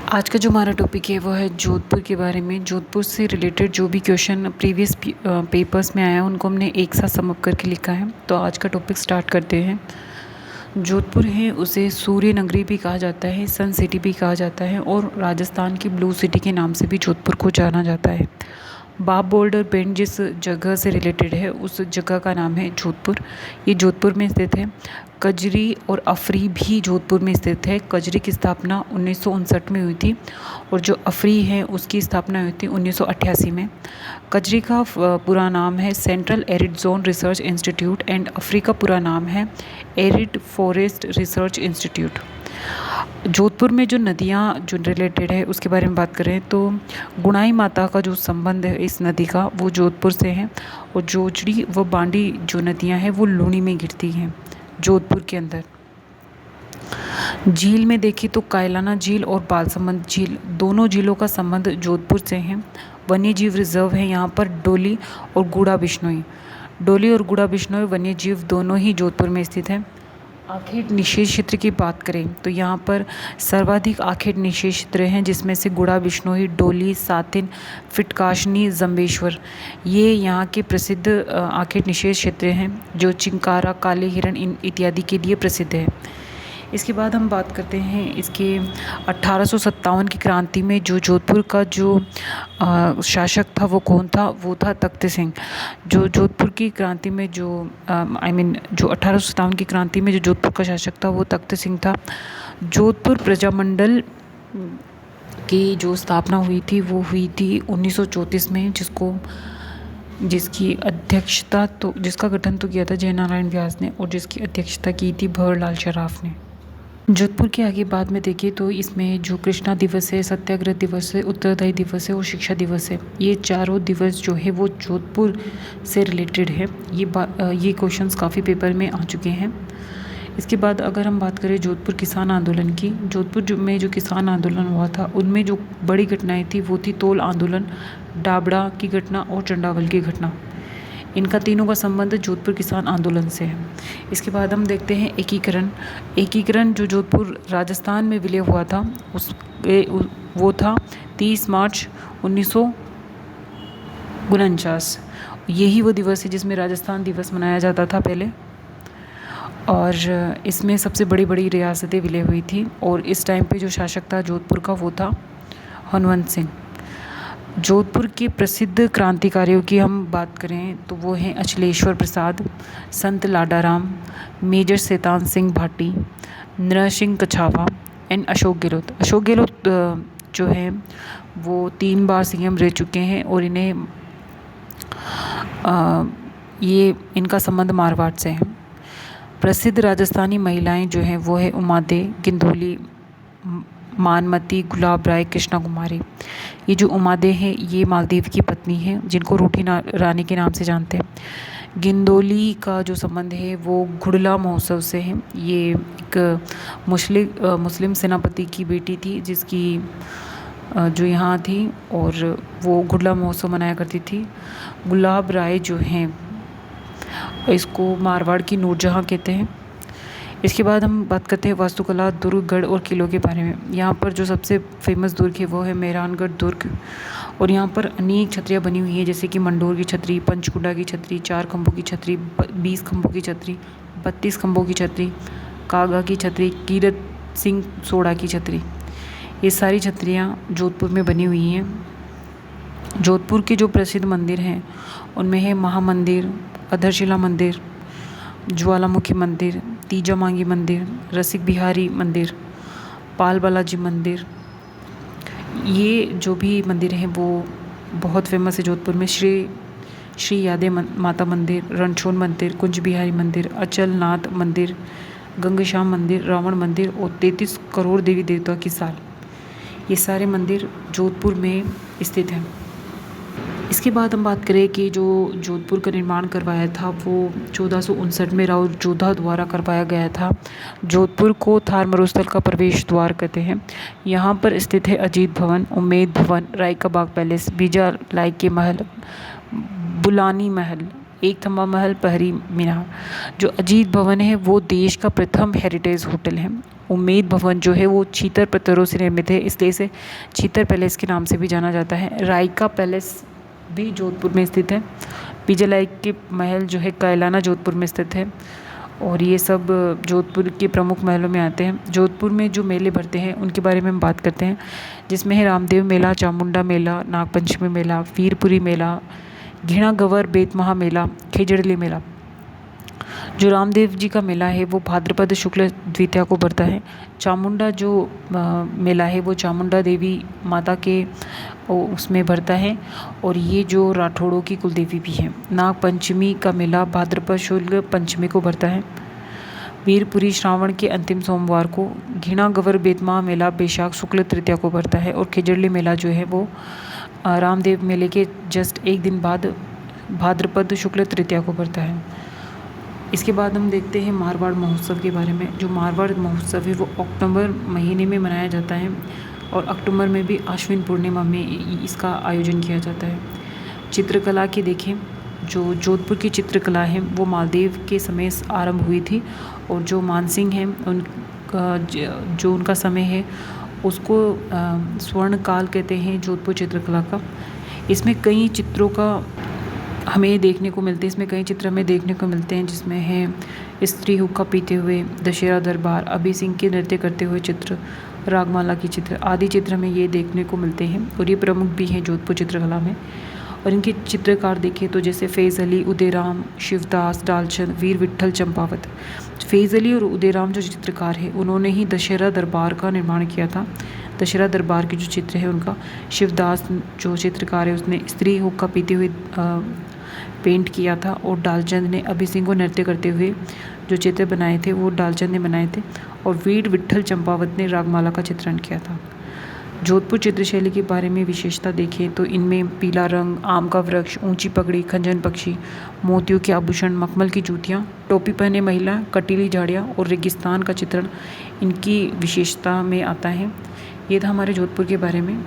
आज का जो हमारा टॉपिक है वो है जोधपुर के बारे में। जोधपुर से रिलेटेड जो भी क्वेश्चन प्रीवियस पेपर्स में आया है उनको हमने एक साथ सम अप करके लिखा है। तो आज का टॉपिक स्टार्ट करते हैं। जोधपुर है उसे सूर्य नगरी भी कहा जाता है, सन सिटी भी कहा जाता है और राजस्थान की ब्लू सिटी के नाम से भी जोधपुर को जाना जाता है। बाप बोल्डर बेंड जिस जगह से रिलेटेड है उस जगह का नाम है जोधपुर। ये जोधपुर में स्थित है। कजरी और अफरी भी जोधपुर में स्थित है। कजरी की स्थापना 1959 में हुई थी और जो अफरी है उसकी स्थापना हुई थी 1988 में। कजरी का पूरा नाम है central arid zone research institute and AFRI का पूरा नाम है arid forest research institute. Jodhpur में जो नदियाँ जो रिलेटेड है उसके बारे में बात करें तो गुणाई माता का जो संबंध है इस नदी का वो जोधपुर से है और जोजड़ी व बांडी जो नदियाँ हैं वो लूनी में गिरती हैं जोधपुर के अंदर। झील में देखी तो कायलाना झील और बालसमंद झील दोनों झीलों का संबंध जोधपुर से है। वन्य जीव रिजर्व है यहाँ पर डोली और गुड़ा बिश्नोई। डोली और गुड़ा बिश्नोई वन्य जीव दोनों ही जोधपुर में स्थित है। आखेट निषेध क्षेत्र की बात करें तो यहाँ पर सर्वाधिक आखेट निषेध क्षेत्र हैं जिसमें से गुड़ा बिश्नोई, डोली, सातिन, फिटकाशनी, जम्बेश्वर ये यहाँ के प्रसिद्ध आखेट निषेध क्षेत्र हैं जो चिंकारा, काले हिरण इत्यादि के लिए प्रसिद्ध है। इसके बाद हम बात करते हैं इसके 1857 की क्रांति में जो जोधपुर का जो शासक था वो कौन था, वो था तख्त सिंह। जो जोधपुर की क्रांति में जो जो 1857 की क्रांति में जो जोधपुर का शासक था वो तख्त सिंह था। जोधपुर प्रजामंडल की जो स्थापना हुई थी वो हुई थी 1934 में जिसका गठन तो किया था जयनारायण व्यास ने और जिसकी अध्यक्षता की थी भंवरलाल शराफ ने। जोधपुर के आगे बाद में देखें तो इसमें जो कृष्णा दिवस है, सत्याग्रह दिवस है, उत्तरदायी दिवस है और शिक्षा दिवस है, ये चारों दिवस जो है वो जोधपुर से रिलेटेड है। ये क्वेश्चंस काफ़ी पेपर में आ चुके हैं। इसके बाद अगर हम बात करें जोधपुर किसान आंदोलन की, जोधपुर में जो किसान आंदोलन हुआ था उनमें जो बड़ी घटनाएँ थी वो थी तोल आंदोलन, डाबड़ा की घटना और चंडावल की घटना। इनका तीनों का संबंध जोधपुर किसान आंदोलन से है। इसके बाद हम देखते हैं एकीकरण जो जोधपुर राजस्थान में विलय हुआ था वो था 30 मार्च 1949। यही वो दिवस है जिसमें राजस्थान दिवस मनाया जाता था पहले और इसमें सबसे बड़ी बड़ी रियासतें विलय हुई थी और इस टाइम पे जो शासक था जोधपुर का वो था हनवंत सिंह। जोधपुर के प्रसिद्ध क्रांतिकारियों की हम बात करें तो वो हैं अचलेश्वर प्रसाद, संत लाडाराम, मेजर शैतान सिंह भाटी, नरसिंह कछावा एंड अशोक गहलोत। अशोक गहलोत जो हैं वो 3 बार सीएम रह चुके हैं और इनका संबंध मारवाड़ से है। प्रसिद्ध राजस्थानी महिलाएं जो हैं वो है उमा दे, गिंदोली, मानमती, गुलाब राय, कृष्णा कुमारी। ये जो उमा दे है ये मालदीव की पत्नी है जिनको रूठी रानी के नाम से जानते हैं। गिंदोली का जो संबंध है वो घुड़ला महोत्सव से है। ये एक मुस्लिम सेनापति की बेटी थी जिसकी जो यहाँ थी और वो घुड़ला महोत्सव मनाया करती थी। गुलाब राय जो हैं इसको मारवाड़ की नूरजहाँ कहते हैं। इसके बाद हम बात करते हैं वास्तुकला, दुर्ग, गढ़ और किलों के बारे में। यहाँ पर जो सबसे फेमस दुर्ग है वो है मेहरानगढ़ दुर्ग और यहाँ पर अनेक छतरियाँ बनी हुई हैं जैसे कि मंडोर की छतरी, पंचकुंडा की छतरी, 4 खंभों की छतरी, 20 खंभों की छतरी, 32 खंभों की छतरी, कागा की छतरी, कीरत सिंह सोड़ा की छतरी। ये सारी छतरियाँ जोधपुर में बनी हुई हैं। जोधपुर के जो प्रसिद्ध मंदिर हैं उनमें है महामंदिर, अधरशिला मंदिर, ज्वालामुखी मंदिर, तीजा मांगी मंदिर, रसिक बिहारी मंदिर, पाल बालाजी मंदिर। ये जो भी मंदिर हैं वो बहुत फेमस है जोधपुर में। श्री यादे माता मंदिर, रणछोड़ मंदिर, कुंज बिहारी मंदिर, अचल नाथ मंदिर, गंगश्याम मंदिर, रावण मंदिर और 33 करोड़ देवी देवता की साल। ये सारे मंदिर जोधपुर में स्थित हैं। इसके बाद हम बात करें कि जो जोधपुर का निर्माण करवाया था वो 1459 में राव जोधा द्वारा करवाया गया था। जोधपुर को थार मरुस्थल का प्रवेश द्वार कहते हैं। यहाँ पर स्थित है अजीत भवन, उम्मेद भवन, राय का बाग पैलेस, बीजा लाई के महल, बुलानी महल, एक थम्बा महल, पहरी मीनार। जो अजीत भवन है वो देश का प्रथम हेरिटेज होटल है उम्मेद भवन जो है वो चीतर पत्थरों से निर्मित है, इसलिए इसे चीतर पैलेस के नाम से भी जाना जाता है। रायका पैलेस भी जोधपुर में स्थित है। पिजलाई के महल जो है कैलाना जोधपुर में स्थित है और ये सब जोधपुर के प्रमुख महलों में आते हैं। जोधपुर में जो मेले भरते हैं उनके बारे में हम बात करते हैं, जिसमें है रामदेव मेला, चामुंडा मेला, नागपंचमी मेला, वीरपुरी मेला, घिणा गवर बेतमहा मेला, खेजड़ली मेला। जो रामदेव जी का मेला है वो भाद्रपद शुक्ल द्वितीया को भरता है। चामुंडा जो मेला है वो चामुंडा देवी माता के उसमें भरता है और ये जो राठौड़ों की कुलदेवी भी है। नागपंचमी का मेला भाद्रपद शुक्ल पंचमी को भरता है। वीरपुरी श्रावण के अंतिम सोमवार को। घिणा गवर बेतमा मेला बैशाख शुक्ल तृतीया को भरता है और खिजड़ली मेला जो है वो रामदेव मेले के जस्ट एक दिन बाद भाद्रपद शुक्ल तृतीया को भरता है। इसके बाद हम देखते हैं मारवाड़ महोत्सव के बारे में। जो मारवाड़ महोत्सव है वो अक्टूबर महीने में मनाया जाता है और अक्टूबर में भी आश्विन पूर्णिमा में इसका आयोजन किया जाता है। चित्रकला की देखें, जो जोधपुर की चित्रकला है वो मालदेव के समय आरंभ हुई थी और जो मानसिंह हैं उनका जो उनका समय है उसको स्वर्ण काल कहते हैं जोधपुर चित्रकला का। इसमें कई चित्रों का हमें देखने को मिलते हैं, इसमें कई चित्र हमें देखने को मिलते हैं, जिसमें है स्त्री हुक्का पीते हुए, दशहरा दरबार, अभी सिंह के नृत्य करते हुए चित्र, रागमाला की चित्र आदि चित्र हमें ये देखने को मिलते हैं और ये प्रमुख भी हैं जोधपुर चित्रकला में। और इनके चित्रकार देखें तो जैसे फैज़ अली, उदयराम, शिवदास, डालचंद, वीर विट्ठल चंपावत। फैज़ अली और उदयराम जो चित्रकार है उन्होंने ही दशहरा दरबार का निर्माण किया था। दशहरा दरबार के जो चित्र है उनका शिवदास जो चित्रकार है उसने स्त्री हुक्का पीते हुए पेंट किया था और डालचंद ने अभी सिंह को नृत्य करते हुए जो चित्र बनाए थे वो डालचंद ने बनाए थे और वीर विट्ठल चंपावत ने रागमाला का चित्रण किया था। जोधपुर चित्रशैली के बारे में विशेषता देखें तो इनमें पीला रंग, आम का वृक्ष, ऊंची पगड़ी, खंजन पक्षी, मोतियों के आभूषण, मखमल की जूतियाँ, टोपी पहने महिला, कटीली झाड़ियाँ और रेगिस्तान का चित्रण इनकी विशेषता में आता है। ये था हमारे जोधपुर के बारे में।